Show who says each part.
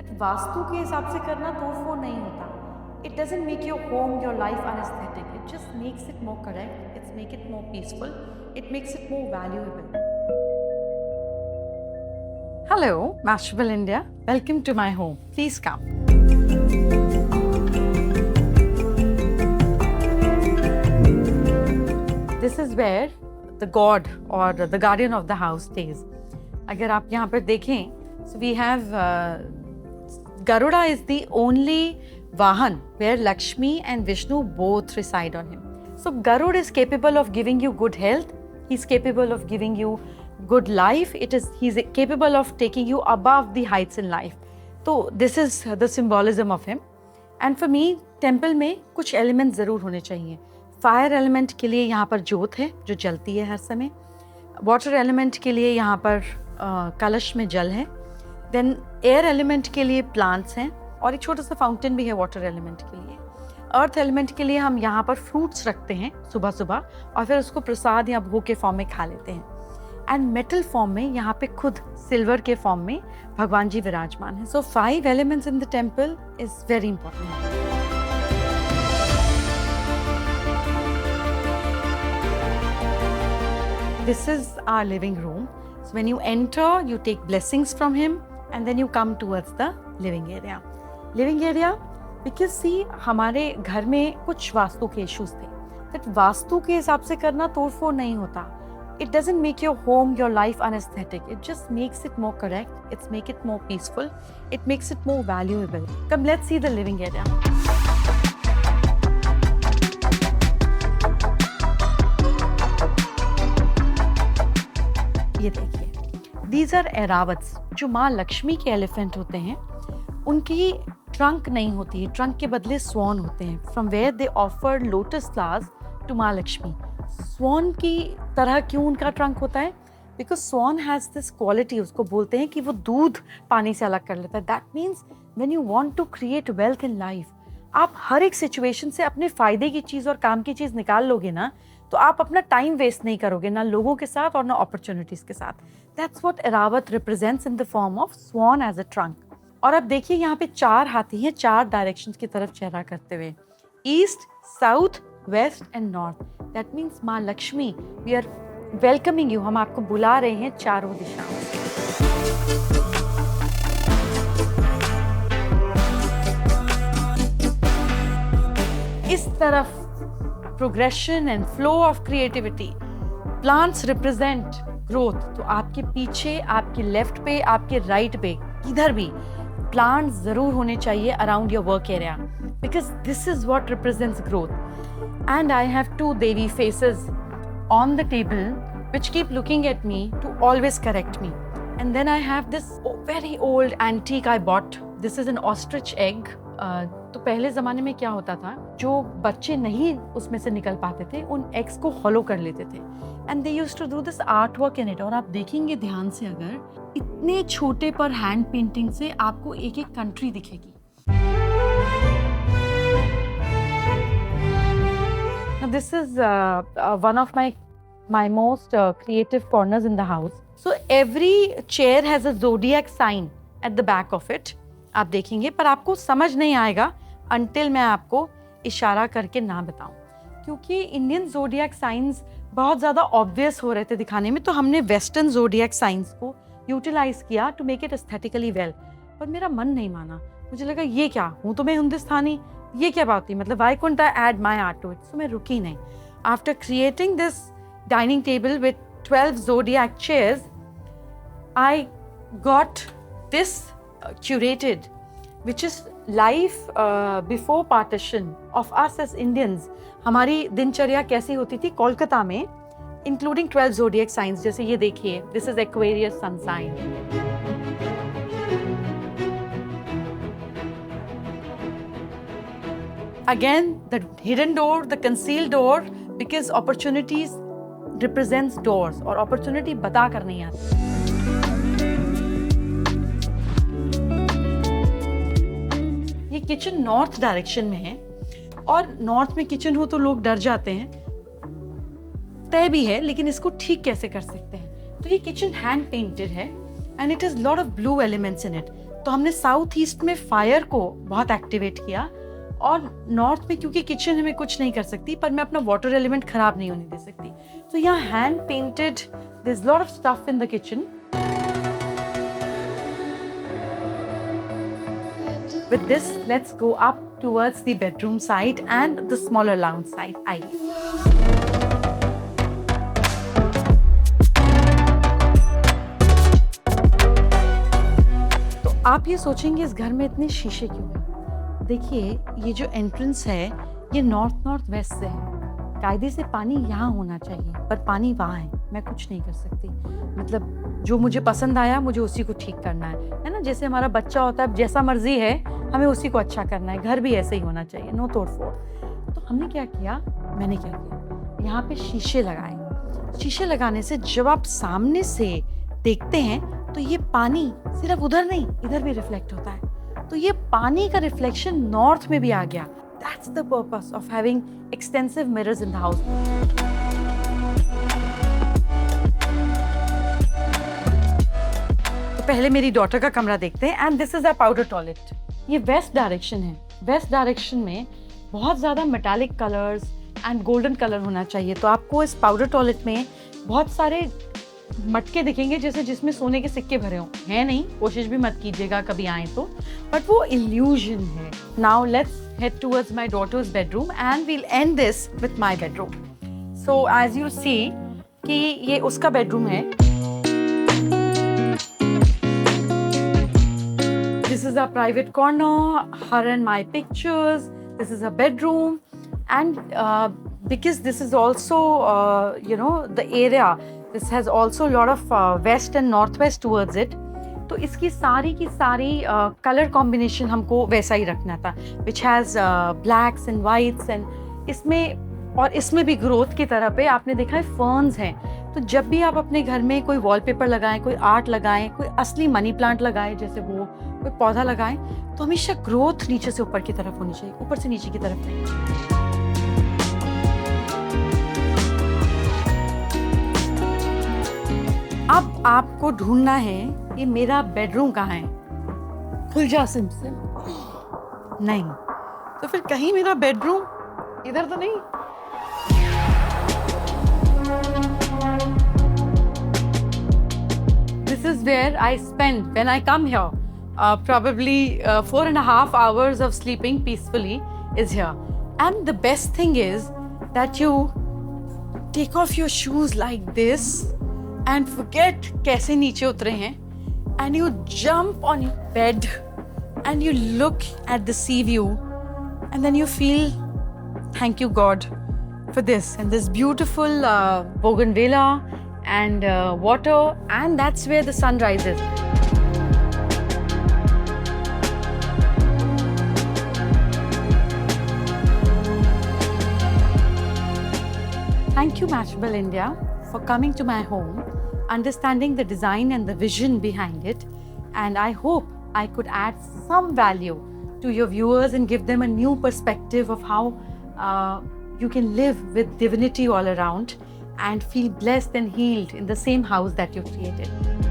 Speaker 1: That vastu के हिसाब से करना तोड़ फोड़ नहीं होता. It doesn't make your home, your life unaesthetic. It just makes it more correct. It's make it more peaceful. It makes it more valuable. Hello, Masterful India. Welcome to my home. Please come. This is where the god or the guardian of the house stays. अगर आप यहाँ पर देखें, so we have Garuda is the only Vahan where Lakshmi and Vishnu both reside on him. So Garuda is capable of giving you good health. He's capable of giving you good life. He's capable of taking you above the heights in life. So this is the symbolism of him. And for me, temple में कुछ elements ज़रूर होने चाहिए. Fire element के लिए यहाँ पर ज्योत है जो जलती है हर समय. Water element के लिए यहाँ पर कलश में जल है. Then air element के लिए plants हैं और एक छोटा सा फाउंटेन भी है वाटर एलिमेंट के लिए. अर्थ एलिमेंट के लिए हम यहाँ पर फ्रूट्स रखते हैं सुबह सुबह और फिर उसको प्रसाद या भोग के फॉर्म में खा लेते हैं. एंड मेटल फॉर्म में यहाँ पे खुद सिल्वर के फॉर्म में भगवान जी विराजमान हैं. सो 5 elements in the temple is very important. This is our living room. So when you enter, you take blessings from him and then you come towards the living area. Living area, because see, हमारे घर में कुछ वास्तु के issues थे. That vastu के हिसाब से करना तोड़ फोड़ नहीं होता. It doesn't make your home, your life unaesthetic. It just makes it more correct. It's make it more peaceful. It makes it more valuable. Come, let's see the living area. ये देखिए, These are Airavats, जो माँ लक्ष्मी के elephant होते हैं. उनकी trunk नहीं होती है, ट्रंक के बदले स्वॉन होते हैं. From where they offer lotus flowers to Maa Lakshmi. Sworn की तरह क्यों उनका ट्रंक होता है? Because sworn has this quality, उसको बोलते हैं कि वो दूध पानी से अलग कर लेता है. That means when you want to create wealth in life, आप हर एक सिचुएशन से अपने फ़ायदे की चीज़ और काम की चीज़ निकाल लोगे ना, तो आप अपना टाइम वेस्ट नहीं करोगे, ना लोगों के साथ और ना अपॉर्चुनिटीज़ के साथ. That's what Airavat represents in the form of swan as a trunk. और अब देखिए यहाँ पे 4 हाथी हैं, 4 डायरेक्शंस की तरफ चेहरा करते हुए. East, south, west and north. That means माँ Lakshmi, we are welcoming you. हम आपको बुला रहे हैं चारों दिशाओं से. इस तरफ progression and flow of creativity. Plants represent growth. तो आपके पीछे, आपके लेफ्ट पे, आपके राइट पे, किधर भी प्लांट्स जरूर होने चाहिए around your work area, because this is what represents growth. And I have 2 Devi faces on the table which keep looking at me to always correct me. And then I have this very old antique I bought. This is an ostrich egg. तो पहले ज़माने में क्या होता था, जो बच्चे नहीं उसमें से निकल पाते थे, उन एग्स को हॉलो कर लेते थे. And they used to do this art work in it. और आप देखेंगे ध्यान से, अगर इतने छोटे पर हैंड पेंटिंग से आपको एक एक कंट्री दिखेगी. Now this is one of my most creative corners in the house. So every chair has a zodiac sign at the back of it. आप देखेंगे, पर आपको समझ नहीं आएगा until मैं आपको इशारा करके ना बताऊं, क्योंकि इंडियन जोडियक साइंस बहुत ज़्यादा ऑब्वियस हो रहे थे दिखाने में, तो हमने वेस्टर्न जोडियक साइंस को यूटिलाइज किया to make it aesthetically well. पर मेरा मन नहीं माना. मुझे लगा ये क्या, हूँ तो मैं हिंदुस्तानी, ये क्या बात थी, मतलब why couldn't I add my art to it. So मैं रुकी नहीं. After creating this dining table with 12 zodiac chairs, I got this curated, which is life before partition of us as Indians. हमारी दिनचर्या कैसी होती थी कोलकाता में, including 12 zodiac signs. जैसे ये देखिए, this is Aquarius sun sign. Again, the hidden door, the concealed door, because opportunities represents doors और opportunity बता कर नहीं आती. ये किचन नॉर्थ डायरेक्शन में है, और नॉर्थ में किचन हो तो लोग डर जाते हैं. तय भी है, लेकिन इसको ठीक कैसे कर सकते हैं. तो ये किचन हैंड पेंटेड है and it is lot of blue elements in it. तो हमने साउथ ईस्ट में फायर को बहुत एक्टिवेट किया, और नॉर्थ में क्योंकि किचन है मैं कुछ नहीं कर सकती, पर मैं अपना वाटर एलिमेंट खराब नहीं होने दे सकती, तो यहाँ hand painted there is lot of stuff in the kitchen. With this, let's go up towards the bedroom side and the smaller lounge side. आइए. तो आप ये सोचेंगे इस घर में इतने शीशे क्यों हैं? देखिए, ये जो एंट्रेंस है ये नॉर्थ वेस्ट से है. कायदे से पानी यहाँ होना चाहिए, पर पानी वहाँ है. मैं कुछ नहीं कर सकती. मतलब जो मुझे पसंद आया मुझे उसी को ठीक करना है ना. जैसे हमारा बच्चा होता है, जैसा मर्जी है हमें उसी को अच्छा करना है. घर भी ऐसे ही होना चाहिए, नो तोड़ फोड़. तो हमने क्या किया, मैंने क्या किया, यहाँ पे शीशे लगाए. शीशे लगाने से जब आप सामने से देखते हैं तो ये पानी सिर्फ उधर नहीं इधर भी रिफ्लेक्ट होता है. तो ये पानी का रिफ्लेक्शन नॉर्थ में भी आ गया. That's the purpose of having extensive mirrors in the house. तो पहले मेरी डॉटर का कमरा देखते हैं. And this is a powder toilet. ये वेस्ट डायरेक्शन है. वेस्ट डायरेक्शन में बहुत ज़्यादा metallic colours and golden colour होना चाहिए. तो आपको इस पाउडर टॉयलेट में बहुत सारे मटके दिखेंगे जैसे जिसमें सोने के सिक्के भरे हों. है नहीं, कोशिश भी मत कीजिएगा कभी आए तो, बट वो इल्यूजन है. Now let's head towards my daughter's bedroom and we'll end this with my bedroom. So as you see कि ये उसका bedroom है. This is a private corner, her and my pictures. This is a bedroom, and because this is also the area, this has also a lot of west and northwest towards it. तो इसकी सारी की सारी colour combination हमको वैसा ही रखना था, which has blacks and whites. And इसमें भी ग्रोथ की तरह पे आपने देखा है फर्न्स हैं. तो जब भी आप अपने घर में कोई वॉलपेपर लगाएं, कोई आर्ट लगाएं, कोई असली मनी प्लांट लगाएं, जैसे वो कोई पौधा लगाएं, तो हमेशा ग्रोथ नीचे से ऊपर की तरफ होनी चाहिए, ऊपर से नीचे की तरफ नहीं. अब आपको ढूंढना है कि मेरा बेडरूम कहाँ है. खुल जा सिम. नहीं, तो फिर कहीं मेरा बेडरूम इधर तो नहीं. This is where I spend when I come here. Probably 4.5 hours of sleeping peacefully is here. And the best thing is that you take off your shoes like this and forget कैसे नीचे उतरे हैं, and you jump on your bed and you look at the sea view, and then you feel thank you God for this and this beautiful bougainvillea and water, and that's where the sun rises. Thank you Matchable India for coming to my home, understanding the design and the vision behind it, and I hope I could add some value to your viewers and give them a new perspective of how you can live with divinity all around and feel blessed and healed in the same house that you created.